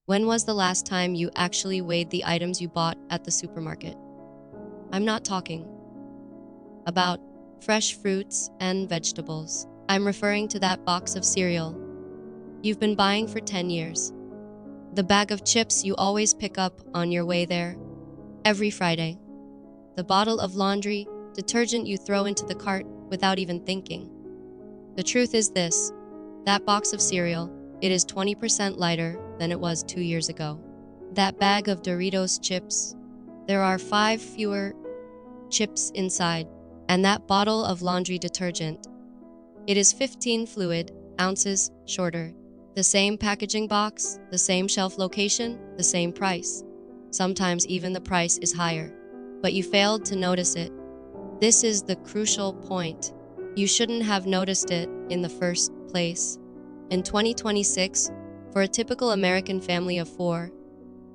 When was the last time you actually weighed the items you bought at the supermarket? I'm not talking about fresh fruits and vegetables. I'm referring to that box of cereal you've been buying for 10 years. The bag of chips you always pick up on your way there every Friday. The bottle of laundry detergent you throw into the cart without even thinking. The truth is this: that box of cereal, it is 20% lighter than it was 2 years ago. That bag of Doritos chips, there are 5 fewer chips inside. And that bottle of laundry detergent, it is 15 fluid ounces shorter. The same packaging box, the same shelf location, the same price. Sometimes even the price is higher. But you failed to notice it. This is the crucial point. You shouldn't have noticed it in the first place. In 2026, for a typical American family of 4,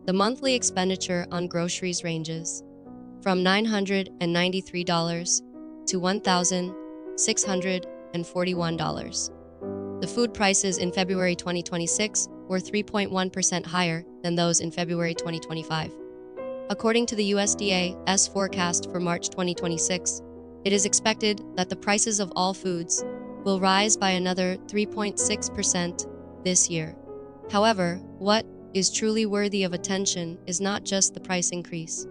the monthly expenditure on groceries ranges from $993 to $1,641. The food prices in February 2026 were 3.1% higher than those in February 2025. According to the USDA's forecast for March 2026, it is expected that the prices of all foods will rise by another 3.6% this year. However, what is truly worthy of attention is not just the price increase,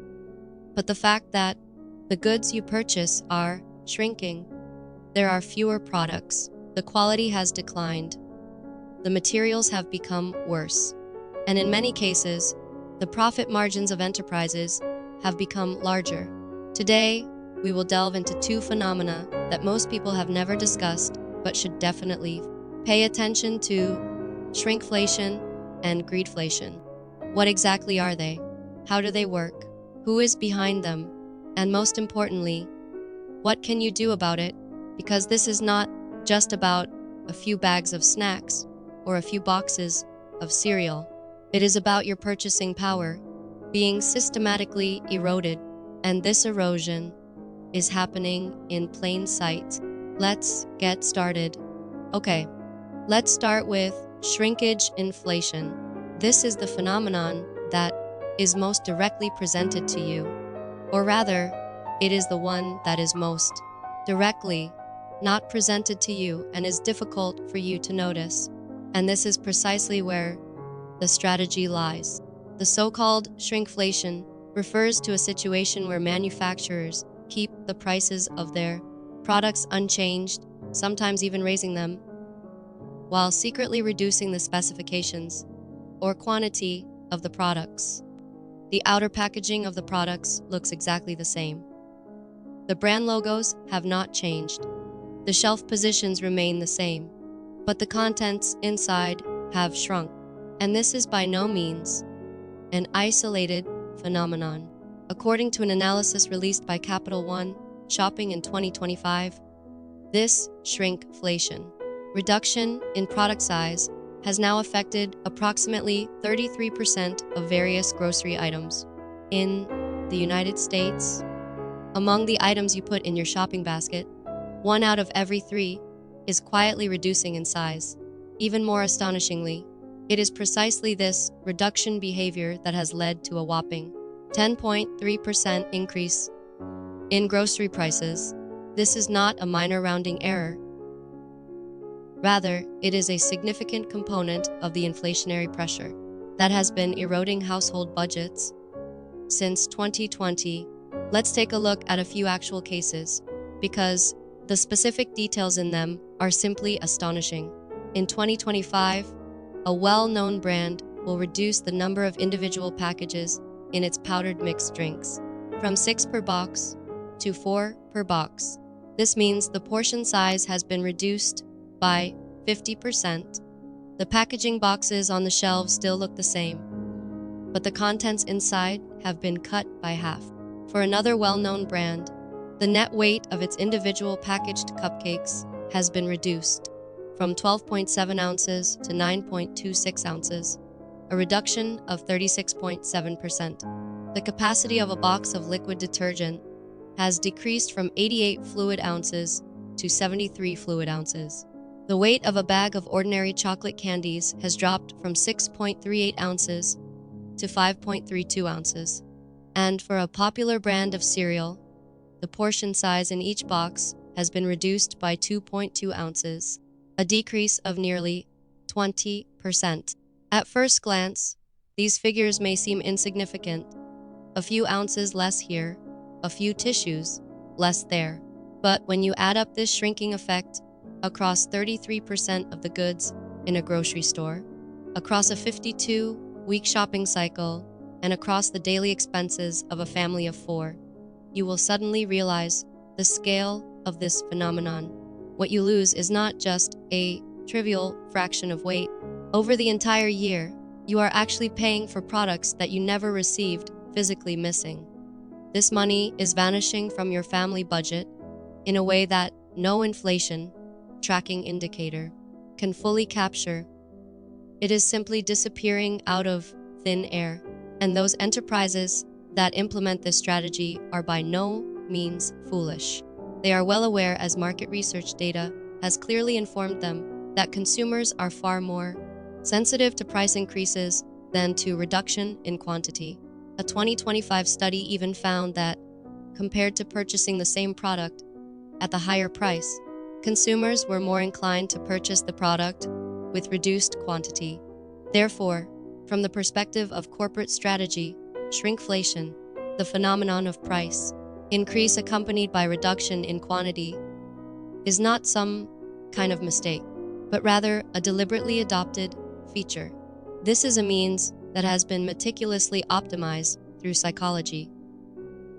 but the fact that the goods you purchase are shrinking. There are fewer products. The quality has declined. The materials have become worse. And in many cases, the profit margins of enterprises have become larger. Today, we will delve into 2 phenomena that most people have never discussed but should definitely pay attention to: shrinkflation and greedflation. What exactly are they? How do they work? Who is behind them? And most importantly, what can you do about it? Because this is not just about a few bags of snacks or a few boxes of cereal. It is about your purchasing power being systematically eroded, and this erosion is happening in plain sight. Let's get started. Okay, let's start with shrinkage inflation. This is the phenomenon that is most directly presented to you, or rather, it is the one that is most directly not presented to you and is difficult for you to notice. And this is precisely where the strategy lies. The so-called shrinkflation refers to a situation where manufacturers keep the prices of their products unchanged, sometimes even raising them, while secretly reducing the specifications or quantity of the products. The outer packaging of the products looks exactly the same. The brand logos have not changed. The shelf positions remain the same, but the contents inside have shrunk. And this is by no means an isolated phenomenon. According to an analysis released by Capital One Shopping in 2025, this shrinkflation reduction in product size has now affected approximately 33% of various grocery items in the United States. Among the items you put in your shopping basket, 1 out of every 3 is quietly reducing in size. Even more astonishingly, it is precisely this reduction behavior that has led to a whopping 10.3% increase in grocery prices. This is not a minor rounding error. Rather, it is a significant component of the inflationary pressure that has been eroding household budgets since 2020. Let's take a look at a few actual cases, because the specific details in them are simply astonishing. In 2025, a well-known brand will reduce the number of individual packages in its powdered mixed drinks from 6 per box to 4 per box. This means the portion size has been reduced by 50%. The packaging boxes on the shelves still look the same, but the contents inside have been cut by half. For another well-known brand, the net weight of its individual packaged cupcakes has been reduced from 12.7 ounces to 9.26 ounces, a reduction of 36.7%. The capacity of a box of liquid detergent has decreased from 88 fluid ounces to 73 fluid ounces, The weight of a bag of ordinary chocolate candies has dropped from 6.38 ounces to 5.32 ounces. And for a popular brand of cereal, the portion size in each box has been reduced by 2.2 ounces, a decrease of nearly 20%. At first glance, these figures may seem insignificant. A few ounces less here, a few tissues less there. But when you add up this shrinking effect across 33% of the goods in a grocery store, across a 52-week shopping cycle, and across the daily expenses of a family of 4, you will suddenly realize the scale of this phenomenon. What you lose is not just a trivial fraction of weight. Over the entire year, you are actually paying for products that you never received physically missing. This money is vanishing from your family budget in a way that no inflation tracking indicator can fully capture. It is simply disappearing out of thin air, and those enterprises that implement this strategy are by no means foolish. They are well aware, as market research data has clearly informed them, that consumers are far more sensitive to price increases than to reduction in quantity. A 2025 study even found that, compared to purchasing the same product at the higher price, consumers were more inclined to purchase the product with reduced quantity. Therefore, from the perspective of corporate strategy, shrinkflation, the phenomenon of price increase accompanied by reduction in quantity, is not some kind of mistake, but rather a deliberately adopted feature. This is a means that has been meticulously optimized through psychology,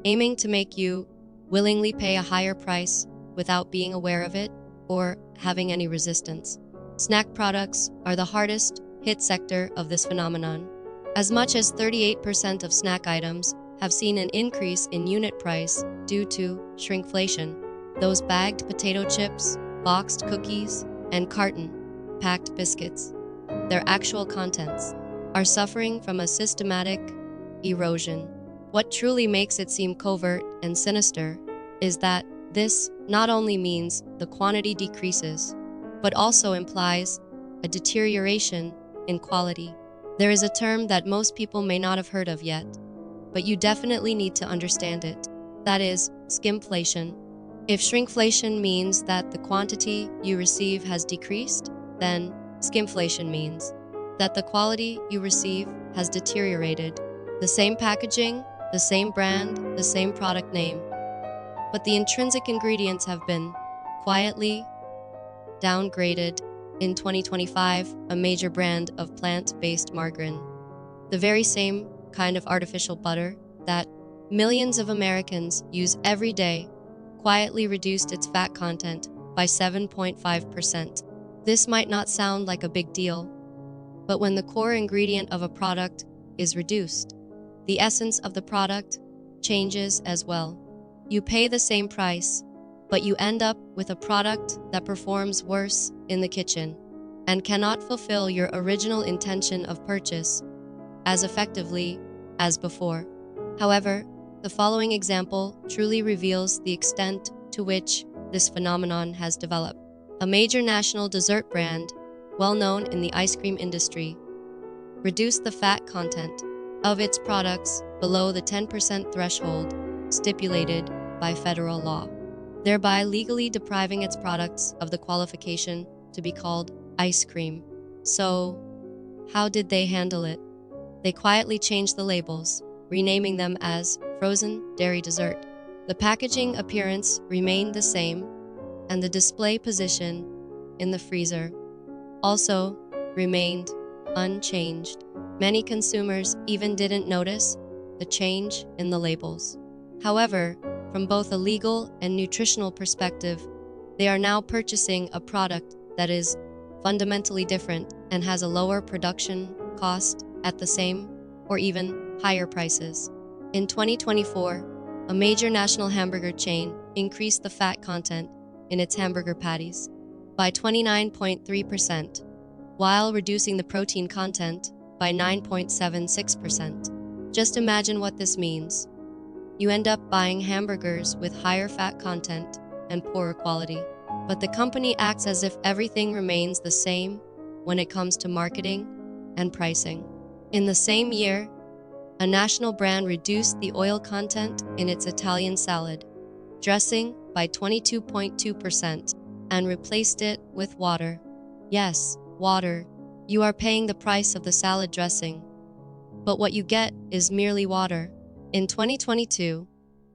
aiming to make you willingly pay a higher price without being aware of it or having any resistance. Snack products are the hardest hit sector of this phenomenon. As much as 38% of snack items have seen an increase in unit price due to shrinkflation. Those bagged potato chips, boxed cookies, and carton-packed biscuits, their actual contents, are suffering from a systematic erosion. What truly makes it seem covert and sinister is that this not only means the quantity decreases, but also implies a deterioration in quality. There is a term that most people may not have heard of yet, but you definitely need to understand it. That is skimpflation. If shrinkflation means that the quantity you receive has decreased, then skimpflation means that the quality you receive has deteriorated. The same packaging, the same brand, the same product name, but the intrinsic ingredients have been quietly downgraded. In 2025, a major brand of plant-based margarine, the very same kind of artificial butter that millions of Americans use every day, quietly reduced its fat content by 7.5%. This might not sound like a big deal, but when the core ingredient of a product is reduced, the essence of the product changes as well. You pay the same price, but you end up with a product that performs worse in the kitchen and cannot fulfill your original intention of purchase as effectively as before. However, the following example truly reveals the extent to which this phenomenon has developed. A major national dessert brand, well known in the ice cream industry, reduced the fat content of its products below the 10% threshold stipulated by federal law, thereby legally depriving its products of the qualification to be called ice cream. So, how did they handle it? They quietly changed the labels, renaming them as frozen dairy dessert. The packaging appearance remained the same, and the display position in the freezer also remained unchanged. Many consumers even didn't notice the change in the labels. However, from both a legal and nutritional perspective, they are now purchasing a product that is fundamentally different and has a lower production cost at the same or even higher prices. In 2024, a major national hamburger chain increased the fat content in its hamburger patties by 29.3%, while reducing the protein content by 9.76%. Just imagine what this means. You end up buying hamburgers with higher fat content and poorer quality. but the company acts as if everything remains the same when it comes to marketing and pricing. In the same year, a national brand reduced the oil content in its Italian salad dressing by 22.2% and replaced it with water. Yes, water. You are paying the price of the salad dressing, but what you get is merely water. In 2022,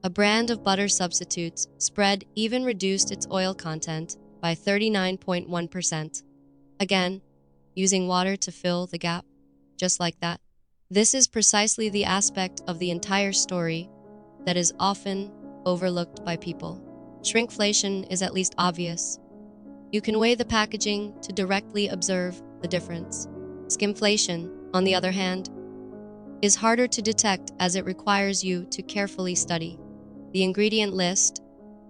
a brand of butter substitutes spread even reduced its oil content by 39.1%. Again, using water to fill the gap, just like that. This is precisely the aspect of the entire story that is often overlooked by people. Shrinkflation is at least obvious. You can weigh the packaging to directly observe the difference. Skimpflation, on the other hand, is harder to detect as it requires you to carefully study the ingredient list,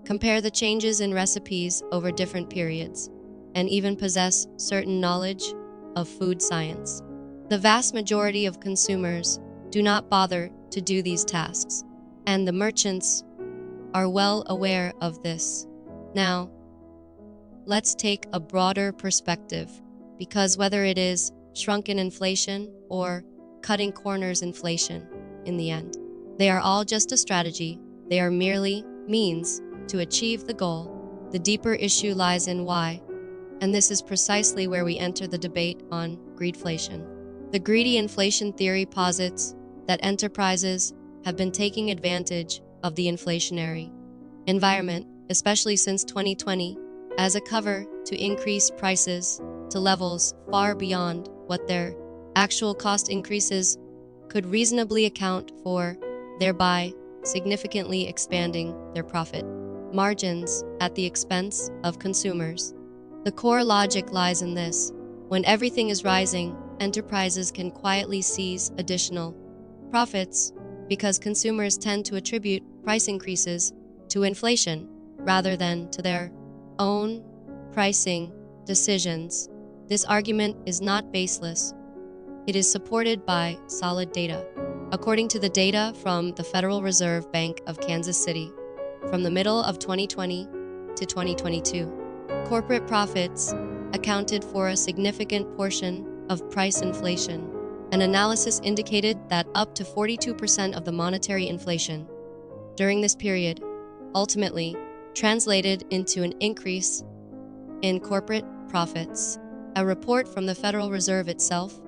compare the changes in recipes over different periods, and even possess certain knowledge of food science. The vast majority of consumers do not bother to do these tasks, and the merchants are well aware of this. Now, let's take a broader perspective, because whether it is shrunken inflation or cutting corners inflation, in the end, they are all just a strategy. They are merely means to achieve the goal. The deeper issue lies in why, and this is precisely where we enter the debate on greedflation. The greedy inflation theory posits that enterprises have been taking advantage of the inflationary environment, especially since 2020, as a cover to increase prices to levels far beyond what their actual cost increases could reasonably account for, thereby significantly expanding their profit margins at the expense of consumers. The core logic lies in this. When everything is rising, enterprises can quietly seize additional profits because consumers tend to attribute price increases to inflation rather than to their own pricing decisions. This argument is not baseless. It is supported by solid data. According to the data from the Federal Reserve Bank of Kansas City, from the middle of 2020 to 2022, corporate profits accounted for a significant portion of price inflation. An analysis indicated that up to 42% of the monetary inflation during this period ultimately translated into an increase in corporate profits. A report from the Federal Reserve itself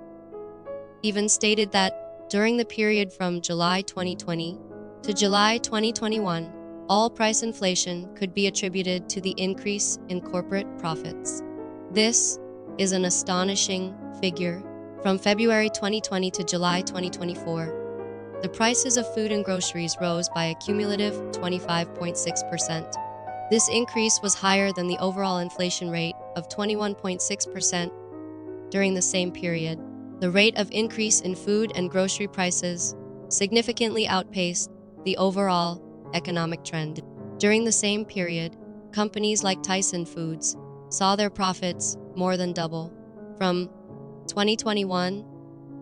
even stated that during the period from July 2020 to July 2021, all price inflation could be attributed to the increase in corporate profits. This is an astonishing figure. From February 2020 to July 2024, the prices of food and groceries rose by a cumulative 25.6%. This increase was higher than the overall inflation rate of 21.6% during the same period. The rate of increase in food and grocery prices significantly outpaced the overall economic trend. During the same period, companies like Tyson Foods saw their profits more than double from 2021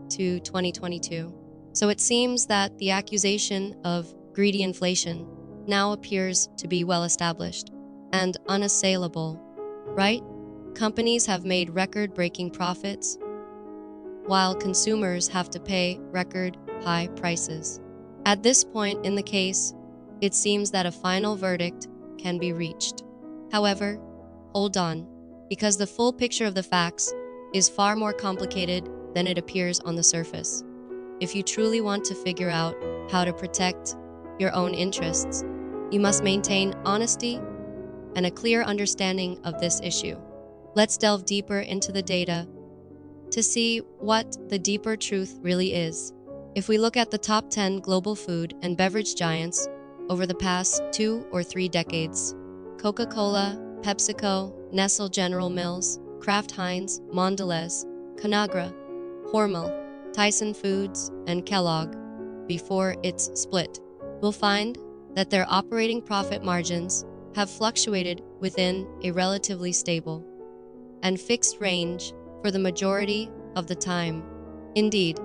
to 2022. So it seems that the accusation of greedy inflation now appears to be well established and unassailable, right? Companies have made record-breaking profits while consumers have to pay record high prices. At this point in the case, it seems that a final verdict can be reached. However, hold on, because the full picture of the facts is far more complicated than it appears on the surface. If you truly want to figure out how to protect your own interests, you must maintain honesty and a clear understanding of this issue. Let's delve deeper into the data to see what the deeper truth really is. If we look at the top 10 global food and beverage giants over the past 2 or 3 decades, Coca-Cola, PepsiCo, Nestle, General Mills, Kraft Heinz, Mondelez, Conagra, Hormel, Tyson Foods, and Kellogg, before its split, we'll find that their operating profit margins have fluctuated within a relatively stable and fixed range for the majority of the time. Indeed,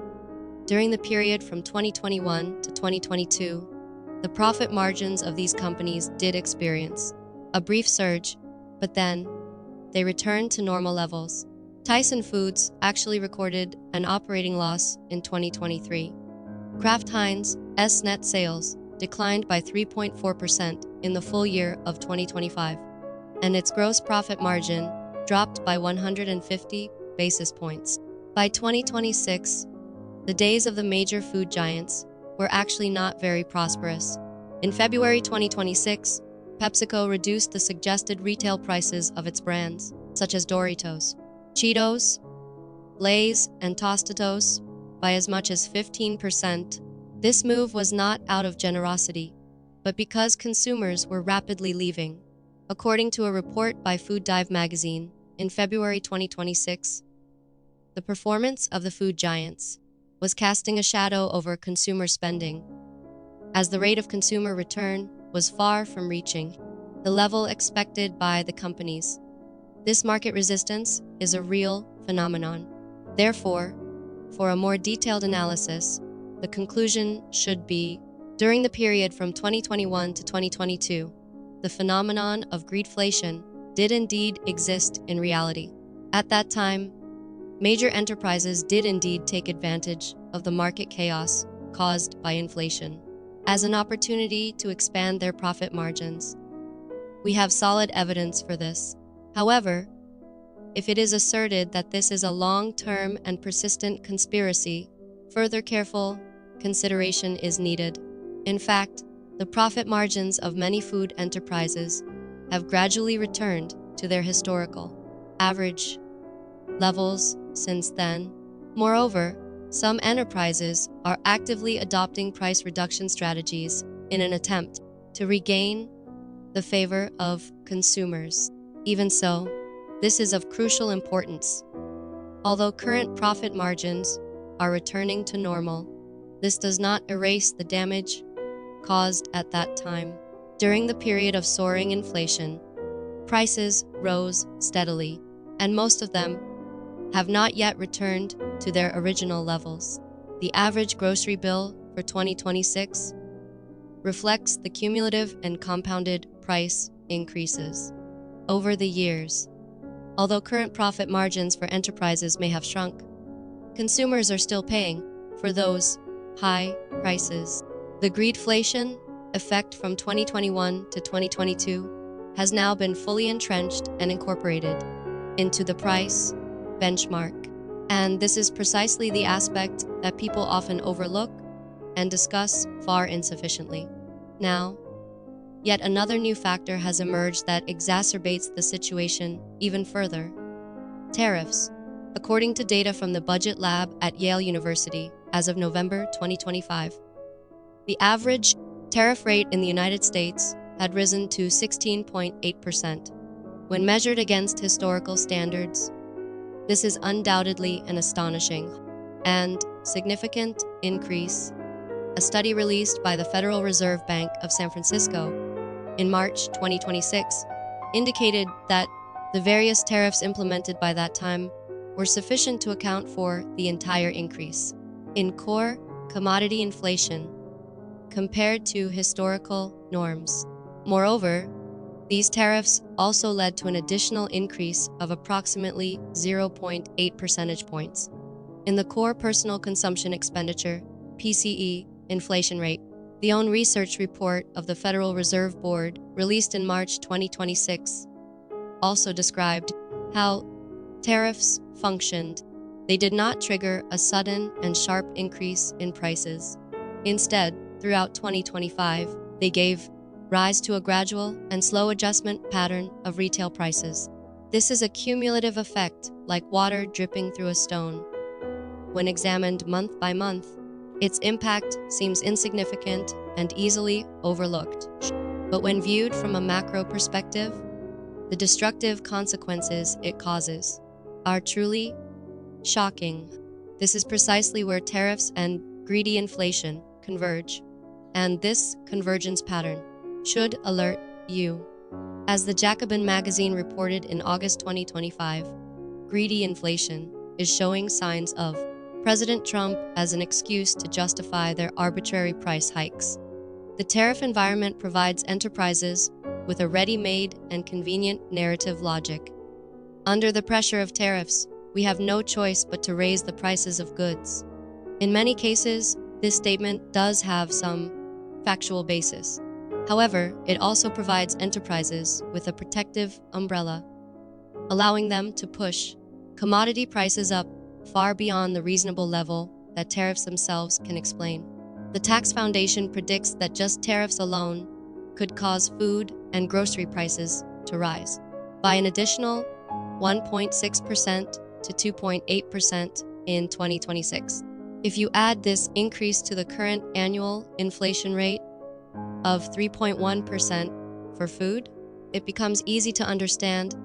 during the period from 2021 to 2022, the profit margins of these companies did experience a brief surge but then they returned to normal levels. Tyson Foods actually recorded an operating loss in 2023. Kraft Heinz's net sales declined by 3.4% in the full year of 2025, and its gross profit margin dropped by 150 basis points. By 2026, the days of the major food giants were actually not very prosperous. In February 2026, PepsiCo reduced the suggested retail prices of its brands, such as Doritos, Cheetos, Lay's, and Tostitos, by as much as 15%. This move was not out of generosity, but because consumers were rapidly leaving. According to a report by Food Dive magazine, in February 2026, the performance of the food giants was casting a shadow over consumer spending, as the rate of consumer return was far from reaching the level expected by the companies. This market resistance is a real phenomenon. Therefore, for a more detailed analysis, the conclusion should be, during the period from 2021 to 2022, the phenomenon of greedflation did indeed exist in reality. At that time, major enterprises did indeed take advantage of the market chaos caused by inflation as an opportunity to expand their profit margins. We have solid evidence for this. However, if it is asserted that this is a long-term and persistent conspiracy, further careful consideration is needed. In fact, the profit margins of many food enterprises have gradually returned to their historical average levels since then. Moreover, some enterprises are actively adopting price reduction strategies in an attempt to regain the favor of consumers. Even so, this is of crucial importance. Although current profit margins are returning to normal, this does not erase the damage caused at that time. During the period of soaring inflation, prices rose steadily, and most of them have not yet returned to their original levels. The average grocery bill for 2026 reflects the cumulative and compounded price increases over the years. Although current profit margins for enterprises may have shrunk, consumers are still paying for those high prices. The greedflation effect from 2021 to 2022 has now been fully entrenched and incorporated into the price benchmark. And this is precisely the aspect that people often overlook and discuss far insufficiently. Now, yet another new factor has emerged that exacerbates the situation even further: tariffs. According to data from the Budget Lab at Yale University, as of November 2025, the average tariff rate in the United States had risen to 16.8%. When measured against historical standards, this is undoubtedly an astonishing and significant increase. A study released by the Federal Reserve Bank of San Francisco in March 2026 indicated that the various tariffs implemented by that time were sufficient to account for the entire increase in core commodity inflation compared to historical norms. Moreover, these tariffs also led to an additional increase of approximately 0.8 percentage points in the core personal consumption expenditure (PCE) inflation rate. The own research report of the Federal Reserve Board, released in March 2026, also described how tariffs functioned. They did not trigger a sudden and sharp increase in prices. Instead, throughout 2025, they gave rise to a gradual and slow adjustment pattern of retail prices. This is a cumulative effect, like water dripping through a stone. When examined month by month, its impact seems insignificant and easily overlooked. But when viewed from a macro perspective, the destructive consequences it causes are truly shocking. This is precisely where tariffs and greedy inflation converge, and this convergence pattern should alert you. As the Jacobin magazine reported in August 2025, greedy inflation is showing signs of President Trump as an excuse to justify their arbitrary price hikes. The tariff environment provides enterprises with a ready-made and convenient narrative logic. Under the pressure of tariffs, we have no choice but to raise the prices of goods. In many cases, this statement does have some factual basis. However, it also provides enterprises with a protective umbrella, allowing them to push commodity prices up far beyond the reasonable level that tariffs themselves can explain. The Tax Foundation predicts that just tariffs alone could cause food and grocery prices to rise by an additional 1.6% to 2.8% in 2026. If you add this increase to the current annual inflation rate of 3.1% for food, it becomes easy to understand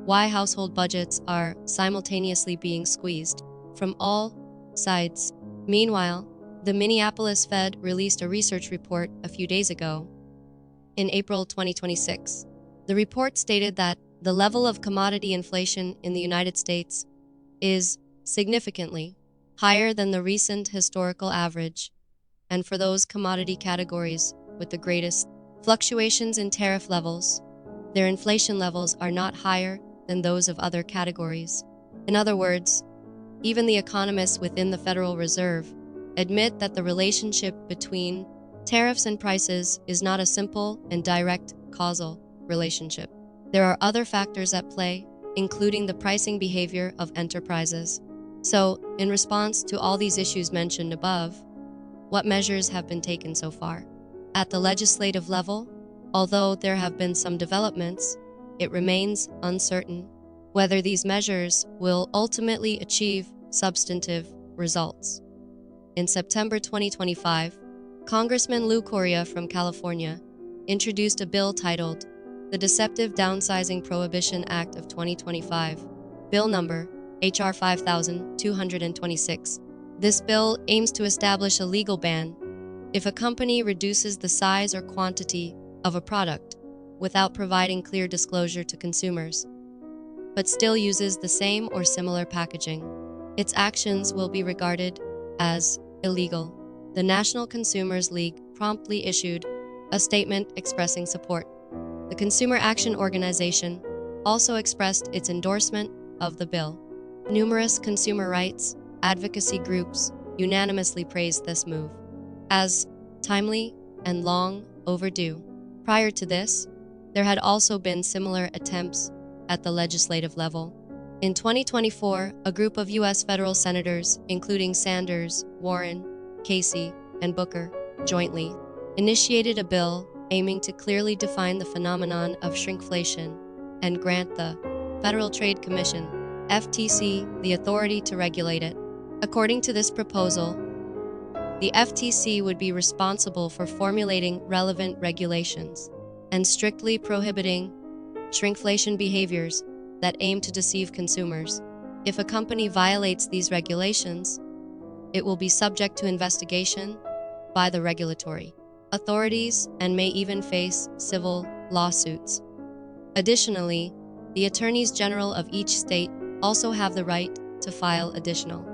why household budgets are simultaneously being squeezed from all sides. Meanwhile, the Minneapolis Fed released a research report a few days ago, in April 2026. The report stated that the level of commodity inflation in the United States is significantly higher than the recent historical average, and for those commodity categories with the greatest fluctuations in tariff levels, their inflation levels are not higher than those of other categories. In other words, even the economists within the Federal Reserve admit that the relationship between tariffs and prices is not a simple and direct causal relationship. There are other factors at play, including the pricing behavior of enterprises. So, in response to all these issues mentioned above, what measures have been taken so far? At the legislative level, although there have been some developments, it remains uncertain whether these measures will ultimately achieve substantive results. In September 2025, Congressman Lou Correa from California introduced a bill titled the Deceptive Downsizing Prohibition Act of 2025, Bill number HR 5226. This bill aims to establish a legal ban if a company reduces the size or quantity of a product without providing clear disclosure to consumers, but still uses the same or similar packaging. Its actions will be regarded as illegal. The National Consumers League promptly issued a statement expressing support. The Consumer Action Organization also expressed its endorsement of the bill. Numerous consumer rights advocacy groups unanimously praised this move as timely and long overdue. Prior to this, there had also been similar attempts at the legislative level. In 2024, a group of U.S. federal senators, including Sanders, Warren, Casey, and Booker, jointly initiated a bill aiming to clearly define the phenomenon of shrinkflation and grant the Federal Trade Commission, FTC, the authority to regulate it. According to this proposal, the FTC would be responsible for formulating relevant regulations and strictly prohibiting shrinkflation behaviors that aim to deceive consumers. If a company violates these regulations, it will be subject to investigation by the regulatory authorities and may even face civil lawsuits. Additionally, the attorneys general of each state also have the right to file additional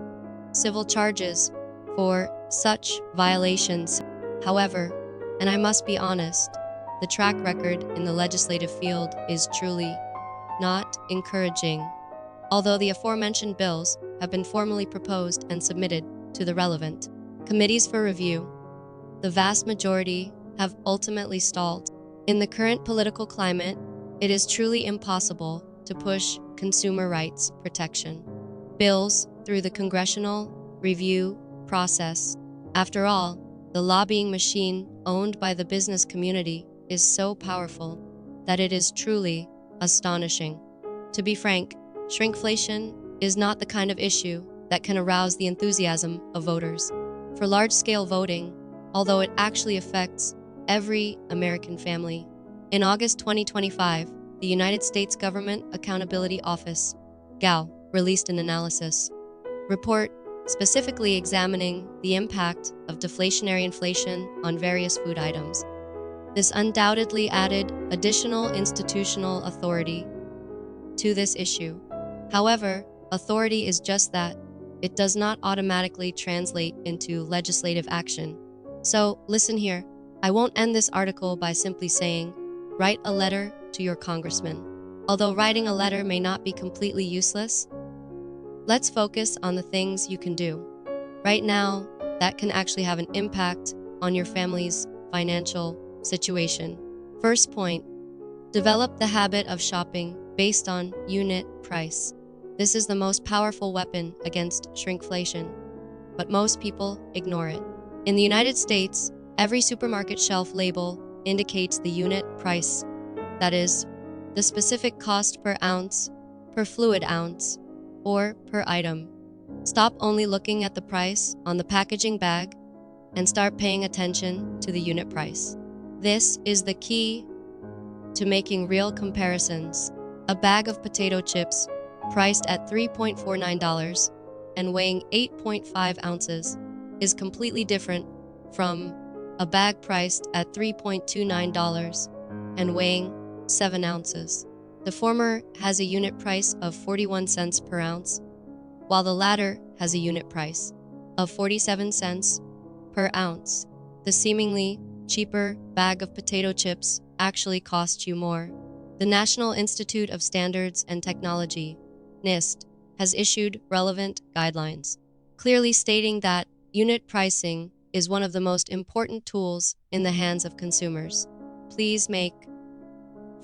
civil charges for such violations. However, and I must be honest, the track record in the legislative field is truly not encouraging. Although the aforementioned bills have been formally proposed and submitted to the relevant committees for review, the vast majority have ultimately stalled. In the current political climate, it is truly impossible to push consumer rights protection bills through the congressional review process. After all, the lobbying machine owned by the business community is so powerful that it is truly astonishing. To be frank, shrinkflation is not the kind of issue that can arouse the enthusiasm of voters for large-scale voting, although it actually affects every American family. In August 2025, the United States Government Accountability Office, GAO, released an analysis report specifically examining the impact of deflationary inflation on various food items. This undoubtedly added additional institutional authority to this issue. However, authority is just that. It does not automatically translate into legislative action. So, listen here. I won't end this article by simply saying, Write a letter to your congressman. Although writing a letter may not be completely useless, let's focus on the things you can do right now that can actually have an impact on your family's financial situation. First point, develop the habit of shopping based on unit price. This is the most powerful weapon against shrinkflation, but most people ignore it. In the United States, every supermarket shelf label indicates the unit price, that is, the specific cost per ounce, per fluid ounce, or per item. Stop only looking at the price on the packaging bag and start paying attention to the unit price. This is the key to making real comparisons. A bag of potato chips priced at $3.49 and weighing 8.5 ounces is completely different from a bag priced at $3.29 and weighing 7 ounces. The former has a unit price of 41 cents per ounce, while the latter has a unit price of 47 cents per ounce. The seemingly cheaper bag of potato chips actually costs you more. The National Institute of Standards and Technology, NIST, has issued relevant guidelines, clearly stating that unit pricing is one of the most important tools in the hands of consumers. Please make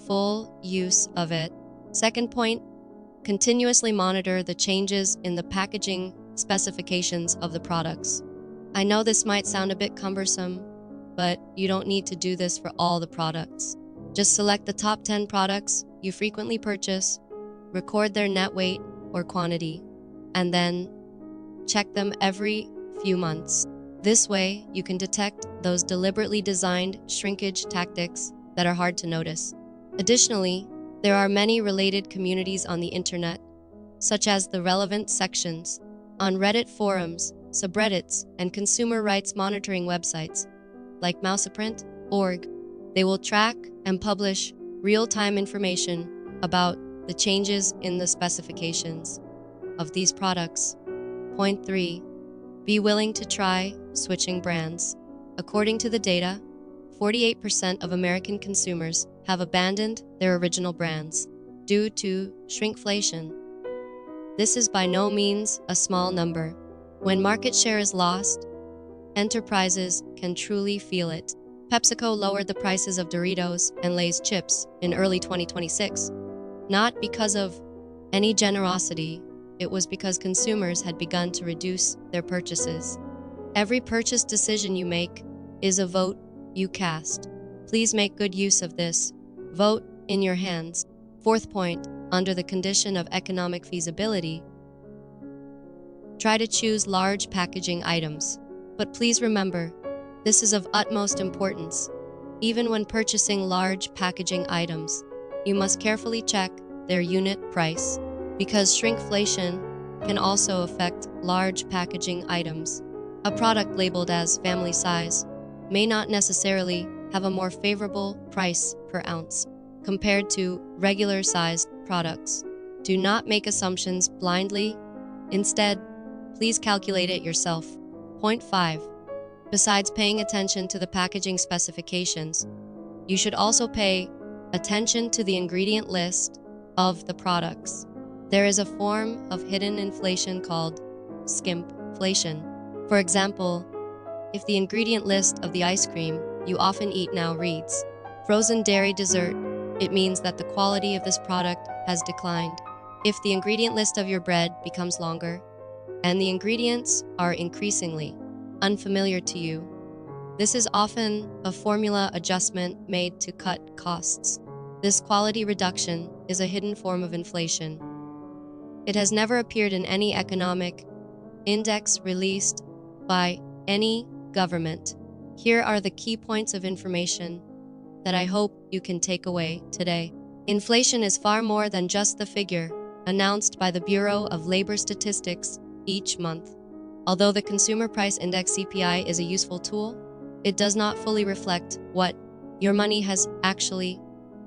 full use of it. Second point, continuously monitor the changes in the packaging specifications of the products. I know this might sound a bit cumbersome, but you don't need to do this for all the products. Just select the top 10 products you frequently purchase, record their net weight or quantity, and then check them every few months. This way, you can detect those deliberately designed shrinkage tactics that are hard to notice. Additionally, there are many related communities on the internet, such as the relevant sections on Reddit forums, subreddits, and consumer rights monitoring websites like mouseprint.org. They will track and publish real-time information about the changes in the specifications of these products. Point 3. Be willing to try switching brands. According to the data, 48% of American consumers have abandoned their original brands due to shrinkflation. This is by no means a small number. When market share is lost, enterprises can truly feel it. PepsiCo lowered the prices of Doritos and Lay's chips in early 2026. Not because of any generosity, it was because consumers had begun to reduce their purchases. Every purchase decision you make is a vote you cast. Please make good use of this. Vote in your hands. Fourth point, under the condition of economic feasibility, try to choose large packaging items. But please remember, this is of utmost importance. Even when purchasing large packaging items, you must carefully check their unit price, because shrinkflation can also affect large packaging items. A product labeled as family size may not necessarily have a more favorable price per ounce compared to regular sized products. Do not make assumptions blindly. Instead, please calculate it yourself. Point 5. Besides paying attention to the packaging specifications, you should also pay attention to the ingredient list of the products. There is a form of hidden inflation called skimpflation. For example, if the ingredient list of the ice cream you often eat now reads frozen dairy dessert, it means that the quality of this product has declined. If the ingredient list of your bread becomes longer, and the ingredients are increasingly unfamiliar to you, this is often a formula adjustment made to cut costs. This quality reduction is a hidden form of inflation. It has never appeared in any economic index released by any government. Here are the key points of information that I hope you can take away today. Inflation is far more than just the figure announced by the Bureau of Labor Statistics each month. Although the Consumer Price Index (CPI) is a useful tool, it does not fully reflect what your money has actually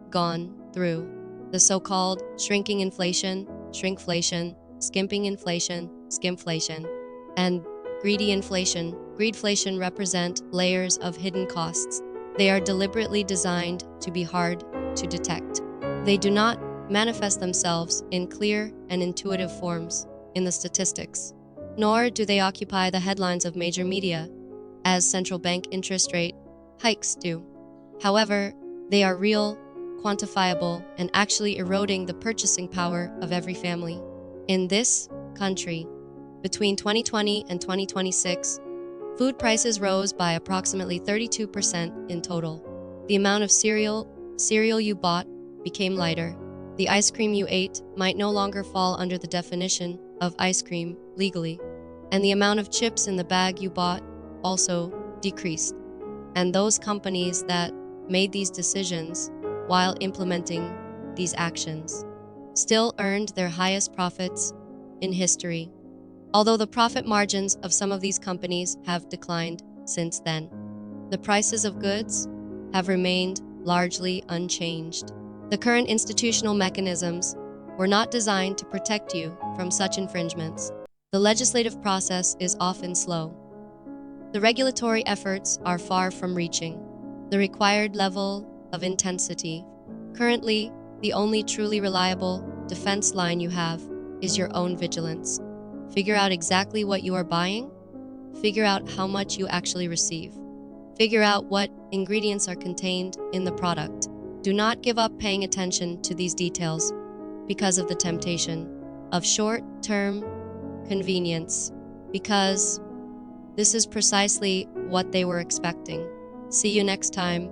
gone through. The so-called shrinking inflation, shrinkflation, skimping inflation, skimpflation, and greedy inflation, greedflation represent layers of hidden costs. They are deliberately designed to be hard to detect. They do not manifest themselves in clear and intuitive forms in the statistics, nor do they occupy the headlines of major media, as central bank interest rate hikes do. However, they are real, quantifiable, and actually eroding the purchasing power of every family. In this country, between 2020 and 2026, food prices rose by approximately 32% in total. The amount of cereal you bought became lighter. The ice cream you ate might no longer fall under the definition of ice cream legally, and the amount of chips in the bag you bought also decreased. And those companies that made these decisions while implementing these actions still earned their highest profits in history, although the profit margins of some of these companies have declined since then. The prices of goods have remained largely unchanged. The current institutional mechanisms were not designed to protect you from such infringements. The legislative process is often slow. The regulatory efforts are far from reaching the required level of intensity. Currently, the only truly reliable defense line you have is your own vigilance. Figure out exactly what you are buying. Figure out how much you actually receive. Figure out what ingredients are contained in the product. Do not give up paying attention to these details because of the temptation of short-term convenience, because this is precisely what they were expecting. See you next time.